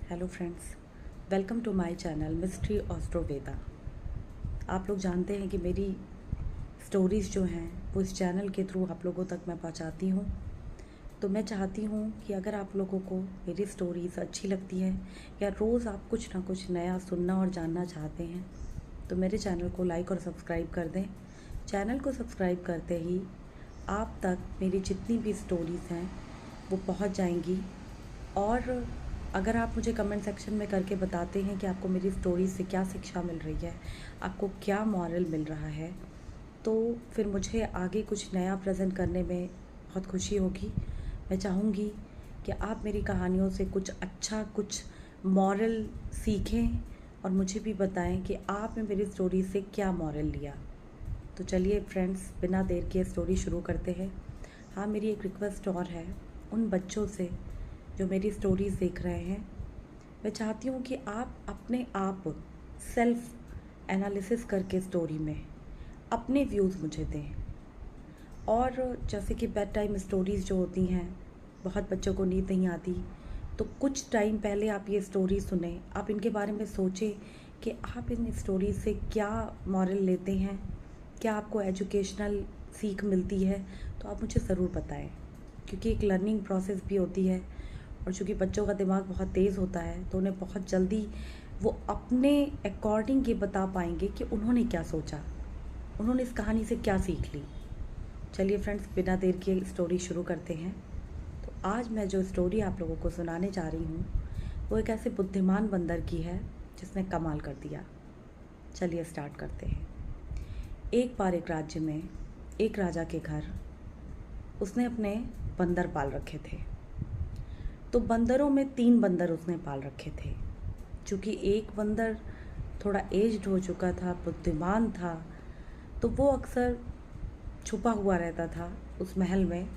Hello friends, welcome to my channel Mystery Astroveda. आप लोग जानते हैं कि मेरी स्टोरीज़ जो हैं वो इस चैनल के थ्रू आप लोगों तक मैं पहुंचाती हूं। तो मैं चाहती हूं कि अगर आप लोगों को मेरी स्टोरीज़ अच्छी लगती हैं या रोज़ आप कुछ ना कुछ नया सुनना और जानना चाहते हैं तो मेरे चैनल को लाइक और सब्सक्राइब कर दें। चैनल को सब्सक्राइब करते ही आप तक मेरी जितनी भी स्टोरीज़ हैं वो पहुंच जाएंगी। और अगर आप मुझे कमेंट सेक्शन में करके बताते हैं कि आपको मेरी स्टोरी से क्या शिक्षा मिल रही है, आपको क्या मॉरल मिल रहा है, तो फिर मुझे आगे कुछ नया प्रेज़ेंट करने में बहुत खुशी होगी। मैं चाहूँगी कि आप मेरी कहानियों से कुछ अच्छा, कुछ मॉरल सीखें और मुझे भी बताएं कि आपने मेरी स्टोरी से क्या मॉरल लिया। तो चलिए फ्रेंड्स, बिना देर के स्टोरी शुरू करते हैं। हाँ, मेरी एक रिक्वेस्ट और है उन बच्चों से जो मेरी स्टोरीज़ देख रहे हैं। मैं चाहती हूँ कि आप अपने आप सेल्फ एनालिसिस करके स्टोरी में अपने व्यूज़ मुझे दें। और जैसे कि बेड टाइम स्टोरीज़ जो होती हैं, बहुत बच्चों को नींद नहीं आती, तो कुछ टाइम पहले आप ये स्टोरी सुने, आप इनके बारे में सोचें कि आप इन स्टोरी से क्या मॉरल लेते हैं, क्या आपको एजुकेशनल सीख मिलती है। तो आप मुझे ज़रूर बताएं, क्योंकि एक लर्निंग प्रोसेस भी होती है। और चूँकि बच्चों का दिमाग बहुत तेज़ होता है तो उन्हें बहुत जल्दी वो अपने अकॉर्डिंग ये बता पाएंगे कि उन्होंने क्या सोचा, उन्होंने इस कहानी से क्या सीख ली। चलिए फ्रेंड्स, बिना देर के स्टोरी शुरू करते हैं। तो आज मैं जो स्टोरी आप लोगों को सुनाने जा रही हूँ वो एक ऐसे बुद्धिमान बंदर की है जिसने कमाल कर दिया। चलिए स्टार्ट करते हैं। एक बार एक राज्य में एक राजा के घर उसने अपने बंदर पाल रखे थे। तो बंदरों में 3 बंदर उसने पाल रखे थे। चूँकि एक बंदर थोड़ा एज्ड हो चुका था, बुद्धिमान था, तो वो अक्सर छुपा हुआ रहता था उस महल में।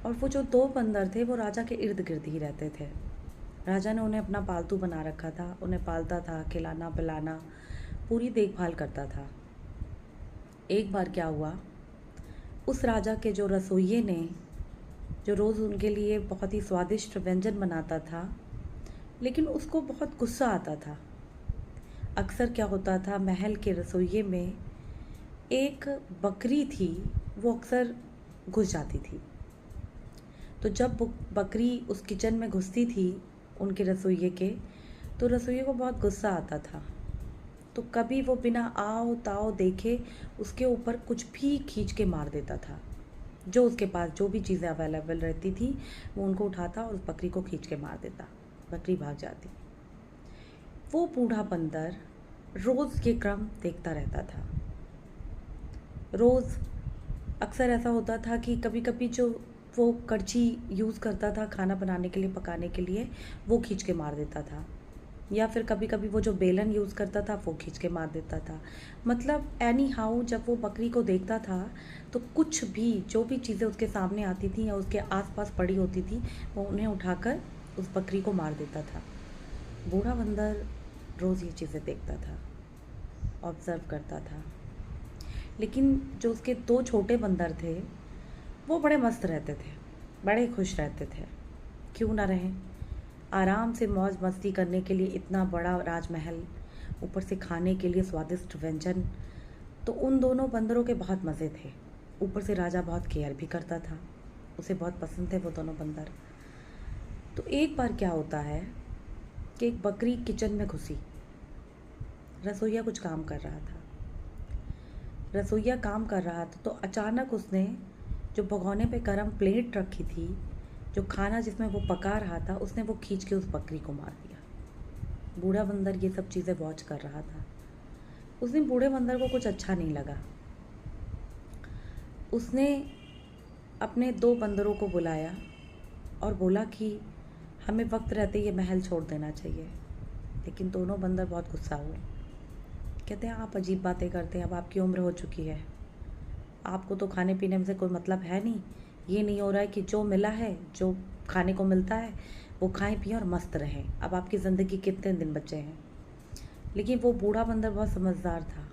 और वो जो 2 बंदर थे वो राजा के इर्द गिर्द ही रहते थे। राजा ने उन्हें अपना पालतू बना रखा था, उन्हें पालता था, खिलाना पिलाना, पूरी देखभाल करता था। एक बार क्या हुआ, उस राजा के जो रसोइये ने जो रोज़ उनके लिए बहुत ही स्वादिष्ट व्यंजन बनाता था, लेकिन उसको बहुत गुस्सा आता था। अक्सर क्या होता था, महल के रसोइये में एक बकरी थी, वो अक्सर घुस जाती थी। तो जब बकरी उस किचन में घुसती थी उनके रसोइये के, तो रसोइये को बहुत गुस्सा आता था। तो कभी वो बिना आओ ताओ देखे उसके ऊपर कुछ भी खींच के मार देता था। जो उसके पास जो भी चीज़ें अवेलेबल रहती थी वो उनको उठाता और उस बकरी को खींच के मार देता। बकरी भाग जाती। वो बूढ़ा बंदर रोज़ ये क्रम देखता रहता था। रोज़ अक्सर ऐसा होता था कि कभी कभी जो वो करछी यूज़ करता था खाना बनाने के लिए, पकाने के लिए, वो खींच के मार देता था। या फिर कभी कभी वो जो बेलन यूज़ करता था वो खींच के मार देता था। मतलब एनी हाउ जब वो बकरी को देखता था तो कुछ भी, जो भी चीज़ें उसके सामने आती थी या उसके आसपास पड़ी होती थी, वो उन्हें उठाकर उस बकरी को मार देता था। बूढ़ा बंदर रोज़ ये चीज़ें देखता था, ऑब्ज़र्व करता था। लेकिन जो उसके 2 छोटे बंदर थे वो बड़े मस्त रहते थे, बड़े खुश रहते थे। क्यों ना रहें, आराम से मौज मस्ती करने के लिए इतना बड़ा राजमहल, ऊपर से खाने के लिए स्वादिष्ट व्यंजन। तो उन दोनों बंदरों के बहुत मज़े थे। ऊपर से राजा बहुत केयर भी करता था, उसे बहुत पसंद थे वो दोनों बंदर। तो एक बार क्या होता है कि एक बकरी किचन में घुसी। रसोइया कुछ काम कर रहा था। रसोइया काम कर रहा था तो अचानक उसने जो भगोने पे गरम प्लेट रखी थी, जो खाना जिसमें वो पका रहा था, उसने वो खींच के उस बकरी को मार दिया। बूढ़ा बंदर ये सब चीज़ें वॉच कर रहा था। उस दिन बूढ़े बंदर को कुछ अच्छा नहीं लगा। उसने अपने 2 बंदरों को बुलाया और बोला कि हमें वक्त रहते ये महल छोड़ देना चाहिए। लेकिन दोनों बंदर बहुत गुस्सा हुए। कहते हैं आप अजीब बातें करते हैं, अब आपकी उम्र हो चुकी है, आपको तो खाने पीने में से कोई मतलब है नहीं। ये नहीं हो रहा है कि जो मिला है, जो खाने को मिलता है वो खाएं पिएं और मस्त रहें। अब आपकी ज़िंदगी कितने दिन बचे हैं। लेकिन वो बूढ़ा बंदर बहुत समझदार था।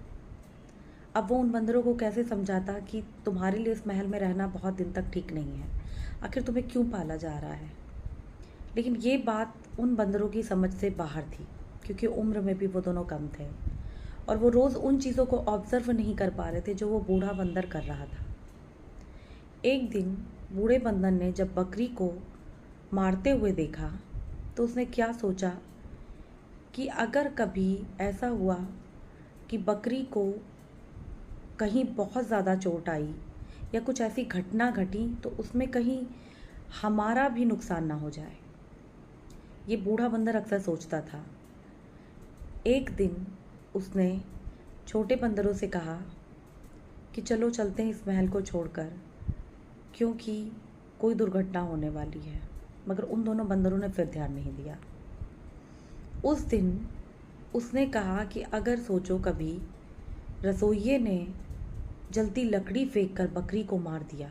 अब वो उन बंदरों को कैसे समझाता कि तुम्हारे लिए इस महल में रहना बहुत दिन तक ठीक नहीं है, आखिर तुम्हें क्यों पाला जा रहा है। लेकिन ये बात उन बंदरों की समझ से बाहर थी, क्योंकि उम्र में भी वो दोनों कम थे और वो रोज़ उन चीज़ों को ऑब्ज़र्व नहीं कर पा रहे थे जो वो बूढ़ा बंदर कर रहा था। एक दिन बूढ़े बंदर ने जब बकरी को मारते हुए देखा तो उसने क्या सोचा कि अगर कभी ऐसा हुआ कि बकरी को कहीं बहुत ज़्यादा चोट आई या कुछ ऐसी घटना घटी तो उसमें कहीं हमारा भी नुकसान ना हो जाए। ये बूढ़ा बंदर अक्सर सोचता था। एक दिन उसने छोटे बंदरों से कहा कि चलो चलते हैं इस महल को छोड़कर, क्योंकि कोई दुर्घटना होने वाली है। मगर उन दोनों बंदरों ने फिर ध्यान नहीं दिया। उस दिन उसने कहा कि अगर सोचो कभी रसोइये ने जलती लकड़ी फेंक कर बकरी को मार दिया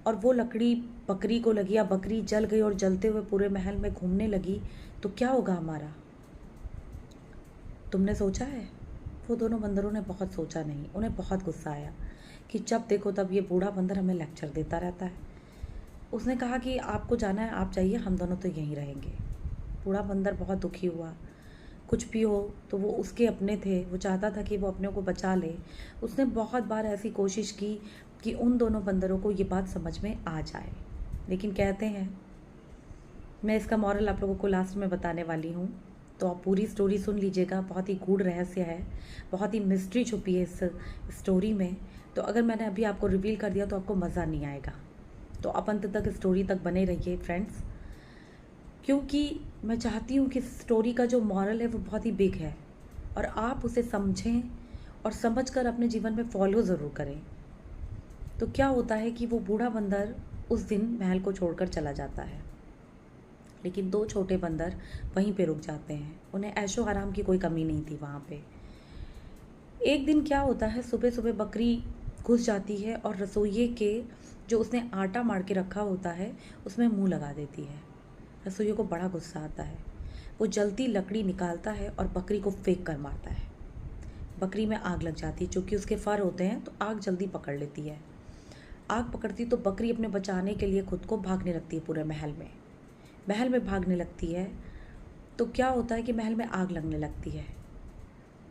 और वो लकड़ी बकरी को लगी या बकरी जल गई और जलते हुए पूरे महल में घूमने लगी, तो क्या होगा हमारा? तुमने सोचा है? वो दोनों बंदरों ने बहुत सोचा नहीं। उन्हें बहुत गुस्सा आया कि जब देखो तब ये बूढ़ा बंदर हमें लेक्चर देता रहता है। उसने कहा कि आपको जाना है आप जाइए, हम दोनों तो यहीं रहेंगे। बूढ़ा बंदर बहुत दुखी हुआ। कुछ भी हो तो वो उसके अपने थे, वो चाहता था कि वो अपने को बचा ले। उसने बहुत बार ऐसी कोशिश की कि उन दोनों बंदरों को ये बात समझ में आ जाए, लेकिन कहते हैं, मैं इसका मॉरल आप लोगों को लास्ट में बताने वाली हूँ, तो आप पूरी स्टोरी सुन लीजिएगा। बहुत ही गूढ़ रहस्य है, बहुत ही मिस्ट्री छुपी है इस स्टोरी में। तो अगर मैंने अभी आपको रिवील कर दिया तो आपको मज़ा नहीं आएगा, तो आप अंत तक स्टोरी तक बने रहिए फ्रेंड्स, क्योंकि मैं चाहती हूँ कि स्टोरी का जो मॉरल है वो बहुत ही बिग है और आप उसे समझें और समझकर अपने जीवन में फॉलो ज़रूर करें। तो क्या होता है कि वो बूढ़ा बंदर उस दिन महल को छोड़कर चला जाता है, लेकिन दो छोटे बंदर वहीं पे रुक जाते हैं। उन्हें ऐशो आराम की कोई कमी नहीं थी वहाँ पे। एक दिन क्या होता है, सुबह सुबह बकरी घुस जाती है और रसोइये के जो उसने आटा मार के रखा होता है उसमें मुंह लगा देती है। रसोइये को बड़ा गुस्सा आता है। वो जलती लकड़ी निकालता है और बकरी को फेंक कर मारता है। बकरी में आग लग जाती है, चूँकि उसके फर होते हैं तो आग जल्दी पकड़ लेती है। आग पकड़ती तो बकरी अपने बचाने के लिए खुद को भागने लगती है पूरे महल में। महल में भागने लगती है तो क्या होता है कि महल में आग लगने लगती है।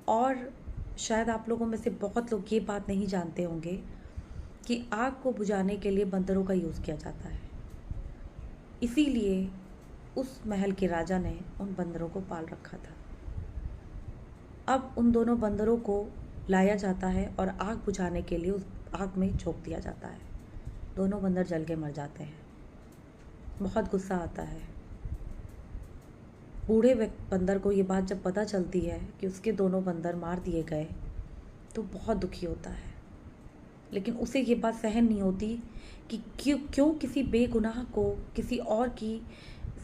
और शायद आप लोगों में से बहुत लोग ये बात नहीं जानते होंगे कि आग को बुझाने के लिए बंदरों का यूज़ किया जाता है। इसीलिए उस महल के राजा ने उन बंदरों को पाल रखा था। अब उन दोनों बंदरों को लाया जाता है और आग बुझाने के लिए उस आग में झोंक दिया जाता है। दोनों बंदर जल के मर जाते हैं। बहुत गुस्सा आता है। बूढ़े बंदर को ये बात जब पता चलती है कि उसके दोनों बंदर मार दिए गए तो बहुत दुखी होता है, लेकिन उसे ये बात सहन नहीं होती कि क्यों किसी बेगुनाह को किसी और की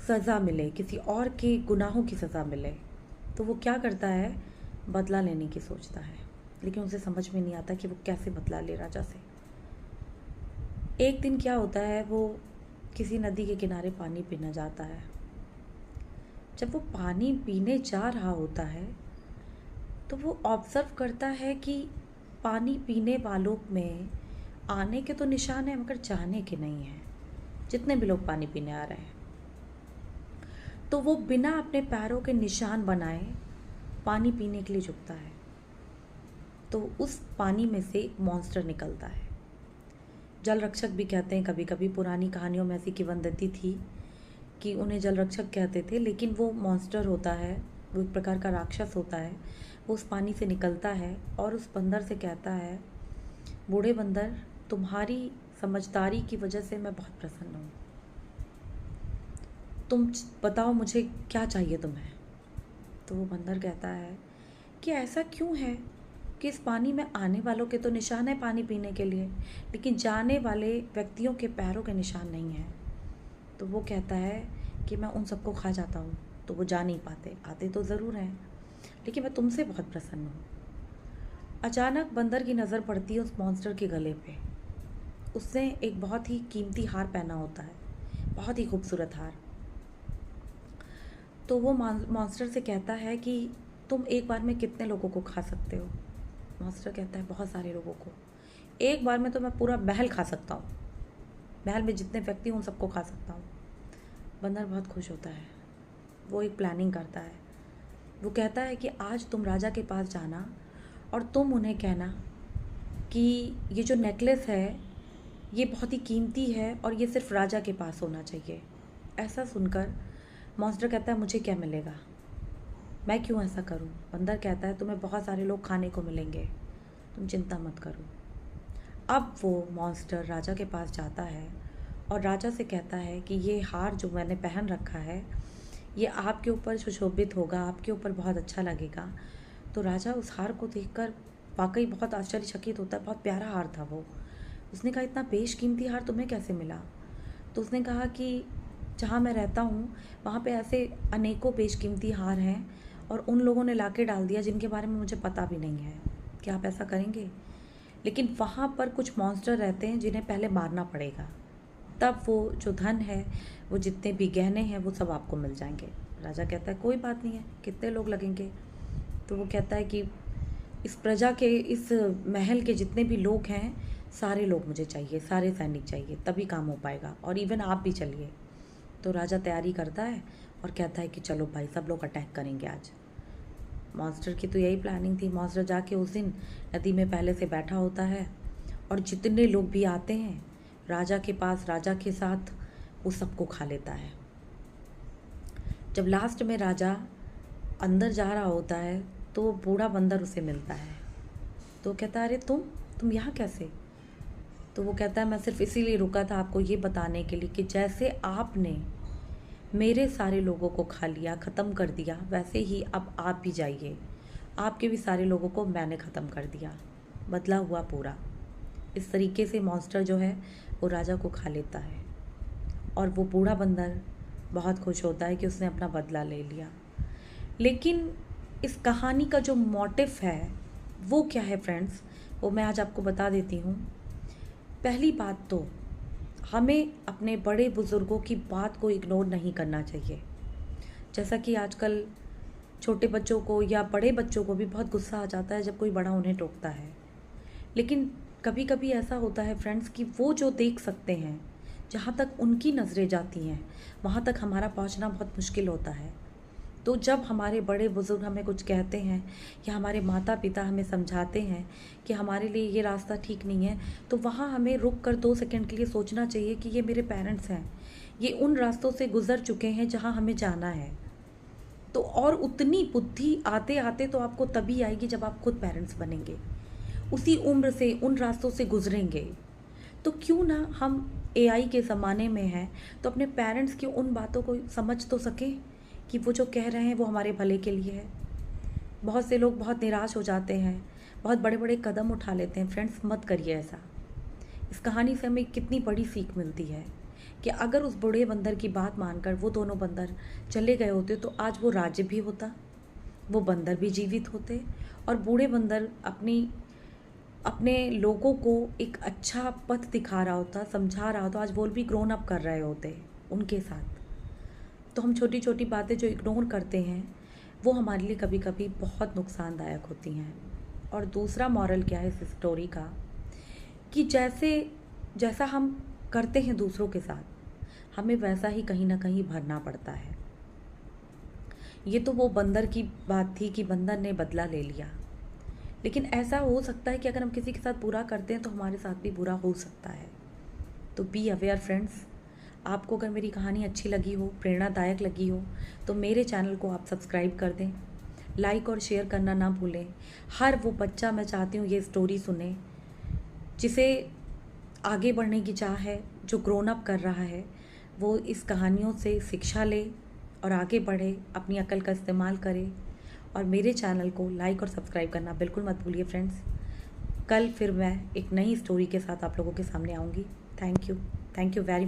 सज़ा मिले, किसी और के गुनाहों की सज़ा मिले। तो वो क्या करता है, बदला लेने की सोचता है, लेकिन उसे समझ में नहीं आता कि वो कैसे बदला ले राजा से। एक दिन क्या होता है, वो किसी नदी के किनारे पानी पीने जाता है। जब वो पानी पीने जा रहा होता है तो वो ऑब्ज़र्व करता है कि पानी पीने वालों में आने के तो निशान हैं मगर जाने के नहीं हैं, जितने भी लोग पानी पीने आ रहे हैं। तो वो बिना अपने पैरों के निशान बनाए पानी पीने के लिए झुकता है। तो उस पानी में से एक मॉन्स्टर निकलता है। जल रक्षक भी कहते हैं, कभी कभी पुरानी कहानियों में ऐसी किंवदंती थी कि उन्हें जल रक्षक कहते थे, लेकिन वो मॉन्स्टर होता है, वो एक प्रकार का राक्षस होता है। वो उस पानी से निकलता है और उस बंदर से कहता है, बूढ़े बंदर, तुम्हारी समझदारी की वजह से मैं बहुत प्रसन्न हूँ। तुम बताओ मुझे क्या चाहिए तुम्हें। तो वो बंदर कहता है कि ऐसा क्यों है कि इस पानी में आने वालों के तो निशान है पानी पीने के लिए, लेकिन जाने वाले व्यक्तियों के पैरों के निशान नहीं हैं। तो वो कहता है कि मैं उन सबको खा जाता हूँ, तो वो जा नहीं पाते, आते तो ज़रूर हैं, लेकिन मैं तुमसे बहुत प्रसन्न हूँ। अचानक बंदर की नज़र पड़ती है उस मॉन्स्टर के गले पे। उसने एक बहुत ही कीमती हार पहना होता है, बहुत ही खूबसूरत हार। तो वो मॉन्स्टर से कहता है कि तुम एक बार में कितने लोगों को खा सकते हो। मॉन्स्टर कहता है, बहुत सारे लोगों को। एक बार में तो मैं पूरा महल खा सकता हूँ, महल में जितने व्यक्ति हूँ उन सबको खा सकता हूँ। बंदर बहुत खुश होता है। वो एक प्लानिंग करता है। वो कहता है कि आज तुम राजा के पास जाना और तुम उन्हें कहना कि ये जो नेकलेस है ये बहुत ही कीमती है और ये सिर्फ राजा के पास होना चाहिए। ऐसा सुनकर मॉन्स्टर कहता है मुझे क्या मिलेगा, मैं क्यों ऐसा करूं। बंदर कहता है तुम्हें बहुत सारे लोग खाने को मिलेंगे, तुम चिंता मत करो। अब वो मॉन्स्टर राजा के पास जाता है और राजा से कहता है कि ये हार जो मैंने पहन रखा है ये आपके ऊपर सुशोभित होगा, आपके ऊपर बहुत अच्छा लगेगा। तो राजा उस हार को देखकर वाकई बहुत आश्चर्यचकित होता है। बहुत प्यारा हार था वो। उसने कहा इतना बेशकीमती हार तुम्हें कैसे मिला। तो उसने कहा कि जहाँ मैं रहता हूँ वहाँ पे ऐसे अनेकों बेशकीमती हार हैं और उन लोगों ने लाके डाल दिया जिनके बारे में मुझे पता भी नहीं है। क्या आप ऐसा करेंगे? लेकिन वहाँ पर कुछ मॉन्स्टर रहते हैं जिन्हें पहले मारना पड़ेगा, तब वो जो धन है, वो जितने भी गहने हैं वो सब आपको मिल जाएंगे। राजा कहता है कोई बात नहीं है, कितने लोग लगेंगे। तो वो कहता है कि इस प्रजा के, इस महल के जितने भी लोग हैं सारे लोग मुझे चाहिए, सारे सैनिक चाहिए, तभी काम हो पाएगा, और इवन आप भी चलिए। तो राजा तैयारी करता है और कहता है कि चलो भाई सब लोग अटैक करेंगे आज। मॉन्स्टर की तो यही प्लानिंग थी। मॉन्स्टर जाके उस दिन नदी में पहले से बैठा होता है और जितने लोग भी आते हैं राजा के पास, राजा के साथ, वो सबको खा लेता है। जब लास्ट में राजा अंदर जा रहा होता है तो बूढ़ा बंदर उसे मिलता है। तो कहता है अरे तुम यहाँ कैसे। तो वो कहता है मैं सिर्फ इसीलिए रुका था आपको ये बताने के लिए कि जैसे आपने मेरे सारे लोगों को खा लिया, ख़त्म कर दिया, वैसे ही अब आप भी जाइए, आपके भी सारे लोगों को मैंने ख़त्म कर दिया, बदला हुआ पूरा। इस तरीके से मॉन्स्टर जो है वो राजा को खा लेता है और वो बूढ़ा बंदर बहुत खुश होता है कि उसने अपना बदला ले लिया। लेकिन इस कहानी का जो मोटिव है वो क्या है फ्रेंड्स, वो मैं आज आपको बता देती हूँ। पहली बात तो हमें अपने बड़े बुज़ुर्गों की बात को इग्नोर नहीं करना चाहिए। जैसा कि आजकल छोटे बच्चों को या बड़े बच्चों को भी बहुत गुस्सा आ जाता है जब कोई बड़ा उन्हें टोकता है। लेकिन कभी कभी ऐसा होता है फ्रेंड्स कि वो जो देख सकते हैं, जहाँ तक उनकी नज़रें जाती हैं वहाँ तक हमारा पहुँचना बहुत मुश्किल होता है। तो जब हमारे बड़े बुज़ुर्ग हमें कुछ कहते हैं या हमारे माता पिता हमें समझाते हैं कि हमारे लिए ये रास्ता ठीक नहीं है, तो वहाँ हमें रुक कर 2 सेकंड के लिए सोचना चाहिए कि ये मेरे पेरेंट्स हैं, ये उन रास्तों से गुज़र चुके हैं जहाँ हमें जाना है। तो और उतनी बुद्धि आते आते तो आपको तभी आएगी जब आप खुद पेरेंट्स बनेंगे, उसी उम्र से उन रास्तों से गुजरेंगे। तो क्यों ना हम AI के ज़माने में हैं तो अपने पेरेंट्स की उन बातों को समझ तो सकें कि वो जो कह रहे हैं वो हमारे भले के लिए है। बहुत से लोग बहुत निराश हो जाते हैं, बहुत बड़े बड़े कदम उठा लेते हैं। फ्रेंड्स मत करिए ऐसा। इस कहानी से हमें कितनी बड़ी सीख मिलती है कि अगर उस बूढ़े बंदर की बात मानकर वो दोनों बंदर चले गए होते तो आज वो राज्य भी होता, वो बंदर भी जीवित होते और बूढ़े बंदर अपने लोगों को एक अच्छा पथ दिखा रहा होता, समझा रहा होता। आज वो भी ग्रोन अप कर रहे होते उनके साथ। तो हम छोटी छोटी बातें जो इग्नोर करते हैं वो हमारे लिए कभी कभी बहुत नुकसानदायक होती हैं। और दूसरा मॉरल क्या है इस स्टोरी का, कि जैसा हम करते हैं दूसरों के साथ हमें वैसा ही कहीं ना कहीं भरना पड़ता है। ये तो वो बंदर की बात थी कि बंदर ने बदला ले लिया, लेकिन ऐसा हो सकता है कि अगर हम किसी के साथ बुरा करते हैं तो हमारे साथ भी बुरा हो सकता है। तो बी अवेयर फ्रेंड्स। आपको अगर मेरी कहानी अच्छी लगी हो, प्रेरणादायक लगी हो, तो मेरे चैनल को आप सब्सक्राइब कर दें, लाइक और शेयर करना ना भूलें। हर वो बच्चा मैं चाहती हूँ ये स्टोरी सुने जिसे आगे बढ़ने की चाह है, जो ग्रोन अप कर रहा है, वो इस कहानियों से शिक्षा ले और आगे बढ़े, अपनी अक्ल का इस्तेमाल करे। और मेरे चैनल को लाइक और सब्सक्राइब करना बिल्कुल मत भूलिए फ्रेंड्स। कल फिर मैं एक नई स्टोरी के साथ आप लोगों के सामने आऊँगी। Thank you very much.